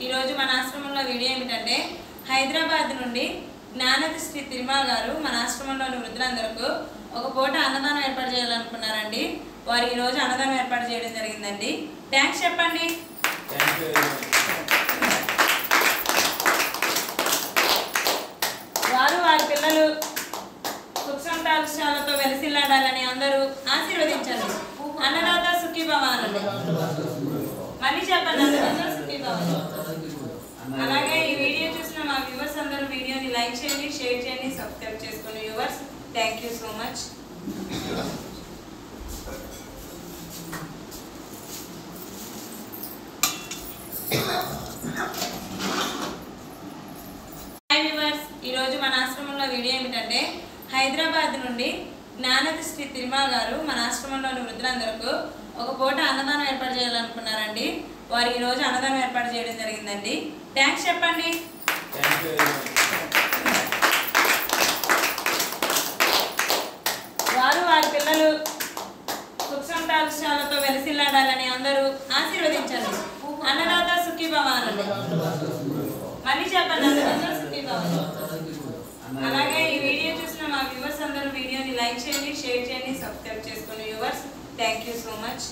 ఈరోజు మన ఆశ్రమంలో వీడియో ఏమిటంటే హైదరాబాద్ నుండి జ్ఞానదృష్టి తిరుమల గారు మన ఆశ్రమంలోని వృద్ధులందరికీ ఒక పూట అన్నదానం ఏర్పాటు చేయాలనుకున్నారండి. వారు ఈరోజు అన్నదానం ఏర్పాటు చేయడం జరిగిందండి. థ్యాంక్స్ చెప్పండి. వారు వారి పిల్లలు సుఖ సంతోషాలతో వెలసిల్లాడాలని అందరూ ఆశీర్వదించండి. అన్నదాత సుఖీభవ అనండి. మళ్ళీ చెప్పండి, అన్నదాత సుఖీభవ. అలాగే ఈ వీడియో చూసిన మా వ్యూవర్స్ అందరూ వీడియోని లైక్ చేయండి, షేర్ చేయండి, సబ్స్క్రైబ్ చేసుకోండి. Viewers, thank you so much. Hi viewers, ఈరోజు మన ఆశ్రమంలో వీడియో ఏమిటంటే హైదరాబాద్ నుండి జ్ఞానదృష్టి తిరుమల గారు మన ఆశ్రమంలోని వృద్ధులందరికీ ఒక పూట అన్నదానం ఏర్పాటు చేయాలనుకున్నారండి. వారు ఈరోజు అన్నదానం ఏర్పాటు చేయడం జరిగిందండి. థ్యాంక్స్ చెప్పండి. వారు వారి పిల్లలు సుఖ సంతోషాలతో వెలసిల్లాడాలని అందరూ ఆశీర్వదించండి. అన్నదాత సుఖీభవ అనండి. మళ్ళీ చెప్పండి, అన్నదాత సుఖీభవ. అలాగే ఈ వీడియో చూసిన మా వ్యూవర్స్ అందరూ వీడియోని లైక్ చేయండి, షేర్ చేయండి, సబ్స్క్రైబ్ చేసుకోండి. Viewers, thank you so much.